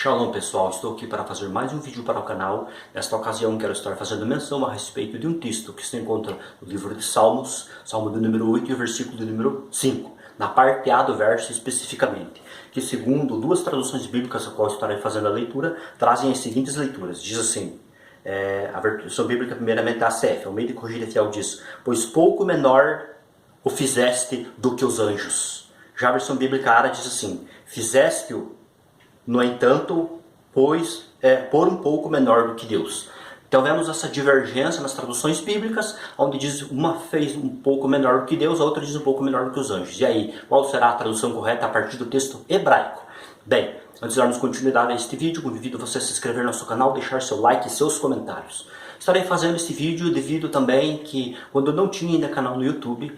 Shalom pessoal, estou aqui para fazer mais um vídeo para o canal. Nesta ocasião quero estar fazendo menção a respeito de um texto que se encontra no livro de Salmos, Salmo do número 8 e o versículo do número 5, na parte A do verso especificamente, que segundo duas traduções bíblicas a qual estarei fazendo a leitura, trazem as seguintes leituras. Diz assim, a versão bíblica primeiramente a ACF, ao meio de corrigir fiel diz, pois pouco menor o fizeste do que os anjos. Já a versão bíblica Ara diz assim, fizeste-o no entanto, pois por um pouco menor do que Deus. Então vemos essa divergência nas traduções bíblicas, onde diz uma fez um pouco menor do que Deus, a outra diz um pouco menor do que os anjos. E aí, qual será a tradução correta a partir do texto hebraico? Bem, antes de darmos continuidade a este vídeo, convido você a se inscrever no nosso canal, deixar seu like e seus comentários. Estarei fazendo este vídeo devido também que, quando eu não tinha ainda canal no YouTube,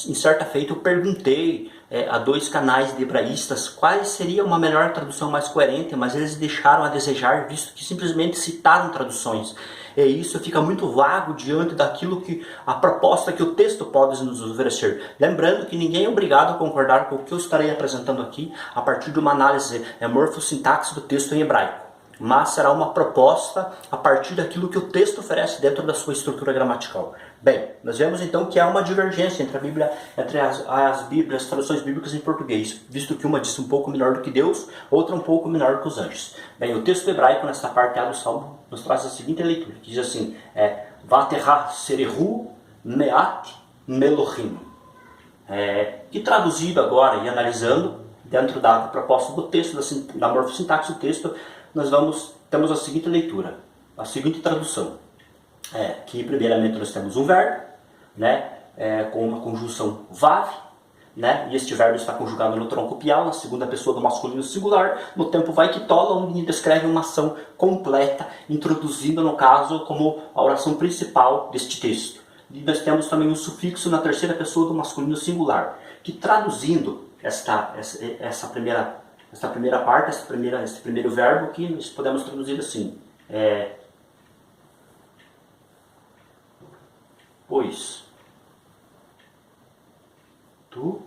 em certa feita eu perguntei a dois canais de hebraístas qual seria uma melhor tradução mais coerente, mas eles deixaram a desejar, visto que simplesmente citaram traduções. E isso fica muito vago diante daquilo que a proposta que o texto pode nos oferecer. Lembrando que ninguém é obrigado a concordar com o que eu estarei apresentando aqui a partir de uma análise morfossintaxe do texto em hebraico. Mas será uma proposta a partir daquilo que o texto oferece dentro da sua estrutura gramatical. Bem, nós vemos então que há uma divergência entre a Bíblia, entre as traduções bíblicas em português, visto que uma diz um pouco menor do que Deus, outra um pouco menor do que os anjos. Bem, o texto hebraico nesta parte A do Salmo nos traz a seguinte leitura, que diz assim, Vaterah serehu meat melohim. Que traduzido agora e analisando, dentro da proposta do texto, da morfossintaxe do texto, nós temos a seguinte leitura, a seguinte tradução, que primeiramente nós temos um verbo, com uma conjunção vav, e este verbo está conjugado no tronco pial, na segunda pessoa do masculino singular, no tempo vai que tola, onde descreve uma ação completa, introduzindo no caso como a oração principal deste texto. E nós temos também um sufixo na terceira pessoa do masculino singular, que traduzindo essa primeira parte, esse primeiro verbo, que nós podemos traduzir assim, pois tu,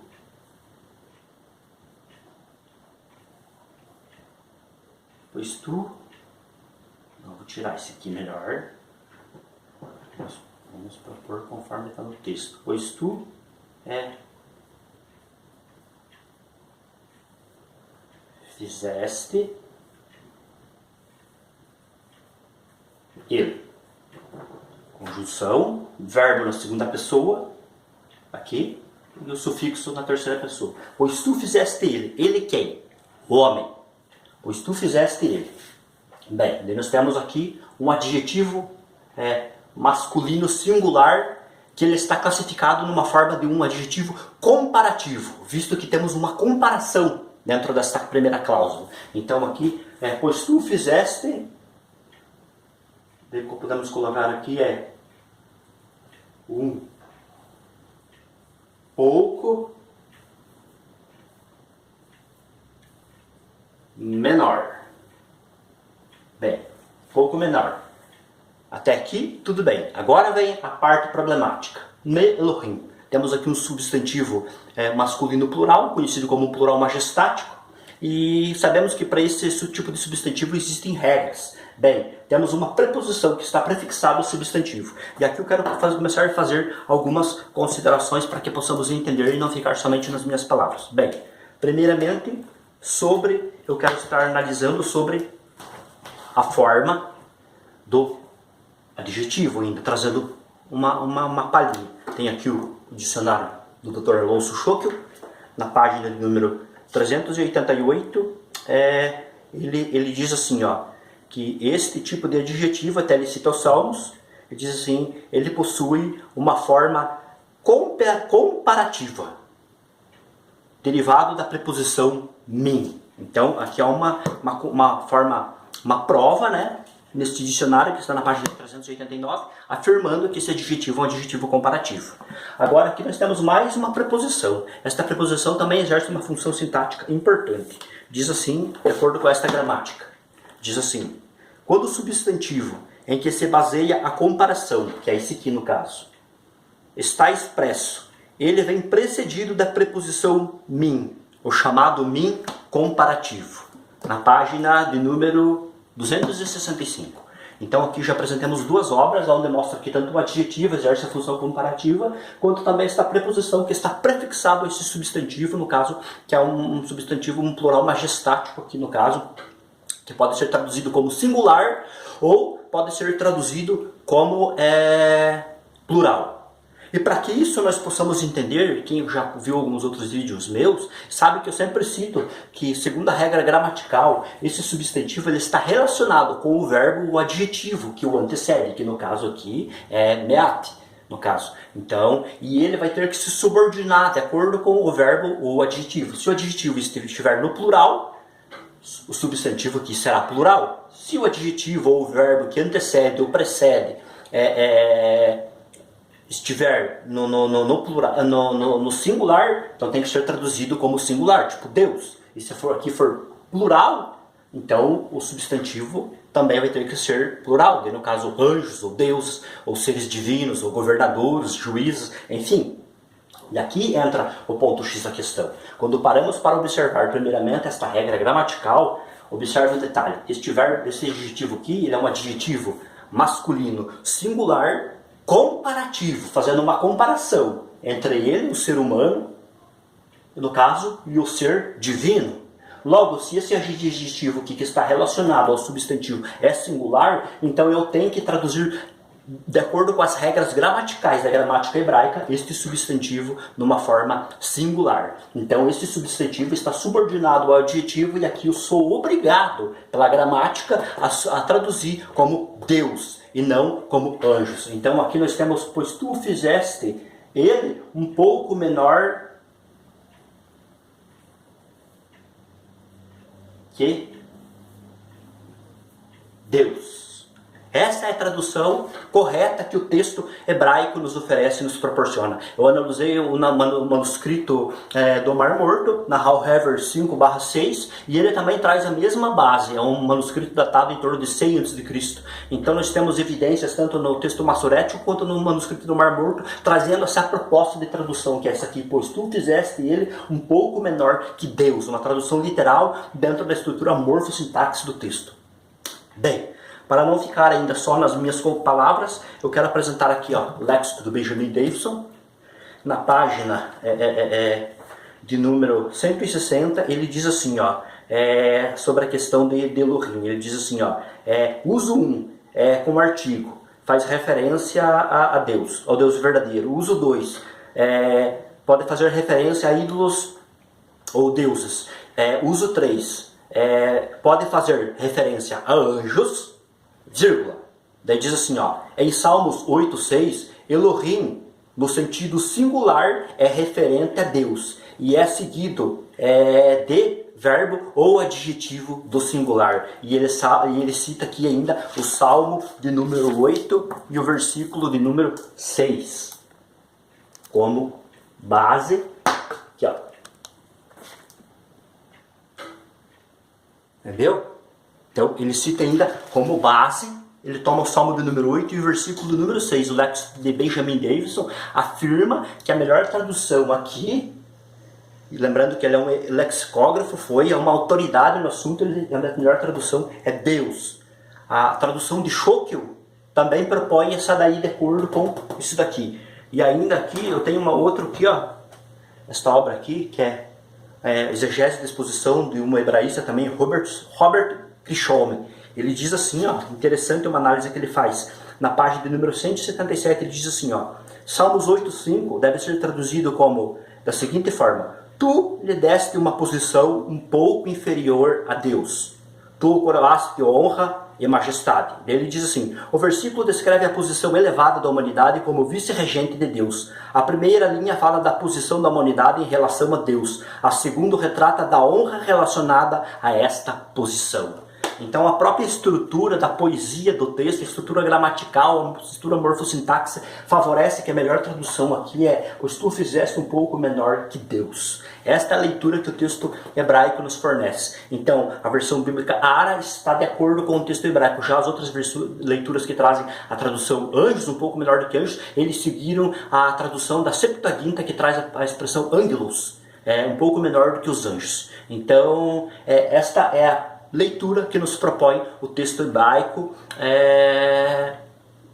não, vou tirar esse aqui melhor, vamos propor conforme está no texto, pois tu fizeste ele. Conjunção, verbo na segunda pessoa, aqui, e o sufixo na terceira pessoa. Pois tu fizeste ele. Ele quem? O homem. Pois tu fizeste ele. Bem, daí nós temos aqui um adjetivo masculino singular, que ele está classificado numa forma de um adjetivo comparativo, visto que temos uma comparação dentro desta primeira cláusula. Então aqui, pois tu fizeste, podemos colocar aqui um pouco menor. Bem, pouco menor. Até aqui, tudo bem. Agora vem a parte problemática. Melohim. Temos aqui um substantivo masculino plural, conhecido como um plural majestático, e sabemos que para esse tipo de substantivo existem regras. Bem, temos uma preposição que está prefixada ao substantivo. E aqui eu quero começar a fazer algumas considerações para que possamos entender e não ficar somente nas minhas palavras. Bem, primeiramente, eu quero estar analisando sobre a forma do adjetivo, ainda trazendo uma palhinha. Tem aqui o dicionário do Dr. Alonso Schockel, na página número 388, ele diz assim, que este tipo de adjetivo, até ele cita os Salmos, ele diz assim, ele possui uma forma comparativa, derivado da preposição min. Então, aqui há uma prova, neste dicionário, que está na página 389, afirmando que esse adjetivo é um adjetivo comparativo. Agora, aqui nós temos mais uma preposição. Esta preposição também exerce uma função sintática importante. Diz assim, de acordo com esta gramática. Diz assim, quando o substantivo em que se baseia a comparação, que é esse aqui no caso, está expresso, ele vem precedido da preposição min, o chamado min comparativo. na página de número 265. Então aqui já apresentamos duas obras, onde mostra que tanto o adjetivo exerce a função comparativa, quanto também esta preposição que está prefixado a esse substantivo, no caso, que é um substantivo, um plural majestático aqui no caso, que pode ser traduzido como singular ou pode ser traduzido como plural. E para que isso nós possamos entender, quem já viu alguns outros vídeos meus, sabe que eu sempre cito que, segundo a regra gramatical, esse substantivo ele está relacionado com o verbo, o adjetivo que o antecede, que no caso aqui é meat, no caso. Então, e ele vai ter que se subordinar de acordo com o verbo ou o adjetivo. Se o adjetivo estiver no plural, o substantivo aqui será plural. Se o adjetivo ou o verbo que antecede ou precede estiver no plural, no singular, então tem que ser traduzido como singular, tipo Deus. E se for plural, então o substantivo também vai ter que ser plural, no caso anjos, ou deuses, ou seres divinos, ou governadores, juízes, enfim. E aqui entra o ponto X da questão. Quando paramos para observar primeiramente esta regra gramatical, observe um detalhe. Esse adjetivo aqui, ele é um adjetivo masculino singular comparativo, fazendo uma comparação entre ele, o ser humano, no caso, e o ser divino. Logo, se esse adjetivo aqui que está relacionado ao substantivo é singular, então eu tenho que traduzir de acordo com as regras gramaticais da gramática hebraica, este substantivo numa forma singular. Então, esse substantivo está subordinado ao adjetivo e aqui eu sou obrigado, pela gramática, a traduzir como Deus e não como anjos. Então, aqui nós temos, pois tu fizeste ele um pouco menor que Deus. Essa é a tradução correta que o texto hebraico nos oferece e nos proporciona. Eu analisei o manuscrito do Mar Morto, na Hal Hever 5/6, e ele também traz a mesma base. É um manuscrito datado em torno de 100 a.C. Então nós temos evidências tanto no texto massorético quanto no manuscrito do Mar Morto, trazendo essa proposta de tradução, que é essa aqui: pois tu fizeste ele um pouco menor que Deus. Uma tradução literal dentro da estrutura morfossintaxe do texto. Bem, para não ficar ainda só nas minhas palavras, eu quero apresentar aqui o léxico do Benjamin Davison. Na página de número 160, ele diz assim, sobre a questão de Elohim. Ele diz assim, uso 1 como artigo, faz referência a Deus, ao Deus verdadeiro. Uso 2 pode fazer referência a ídolos ou deuses. Uso 3 pode fazer referência a anjos, vírgula. Daí diz assim, em Salmos 8:6, Elohim, no sentido singular, é referente a Deus e é seguido de verbo ou adjetivo do singular. E ele cita aqui ainda o Salmo de número 8 e o versículo de número 6 como base. Aqui, entendeu? Então, ele cita ainda como base, ele toma o Salmo do número 8 e o versículo do número 6. O léxico de Benjamin Davison afirma que a melhor tradução aqui, e lembrando que ele é um lexicógrafo, é uma autoridade no assunto, a melhor tradução é Deus. A tradução de Schockel também propõe essa daí de acordo com isso daqui. E ainda aqui, eu tenho uma outra aqui, esta obra aqui, que é Exegese de Exposição de um hebraísta também, Robert Krishome. Ele diz assim, interessante uma análise que ele faz. Na página de número 177, ele diz assim, Salmos 8:5 deve ser traduzido como, da seguinte forma: tu lhe deste uma posição um pouco inferior a Deus. Tu o coroaste de honra e majestade. Ele diz assim, o versículo descreve a posição elevada da humanidade como vice-regente de Deus. A primeira linha fala da posição da humanidade em relação a Deus. A segunda retrata da honra relacionada a esta posição. Então a própria estrutura da poesia do texto, a estrutura gramatical, a estrutura morfossintaxe, favorece que a melhor tradução aqui é: pois tu fizeste um pouco menor que Deus. Esta é a leitura que o texto hebraico nos fornece. Então, a versão bíblica Ara está de acordo com o texto hebraico. Já as outras leituras que trazem a tradução anjos, um pouco menor do que anjos, eles seguiram a tradução da Septuaginta, que traz a expressão angelos, um pouco menor do que os anjos. Então, esta é leitura que nos propõe o texto hebraico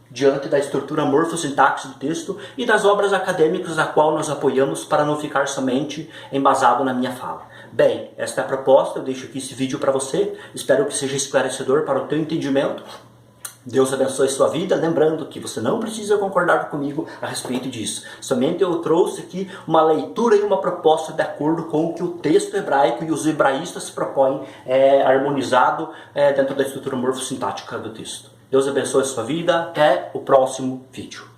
diante da estrutura morfossintaxe do texto e das obras acadêmicas a qual nós apoiamos para não ficar somente embasado na minha fala. Bem, esta é a proposta, eu deixo aqui esse vídeo para você, espero que seja esclarecedor para o teu entendimento. Deus abençoe sua vida, lembrando que você não precisa concordar comigo a respeito disso. Somente eu trouxe aqui uma leitura e uma proposta de acordo com o que o texto hebraico e os hebraístas se propõem harmonizado dentro da estrutura morfossintática do texto. Deus abençoe sua vida, até o próximo vídeo.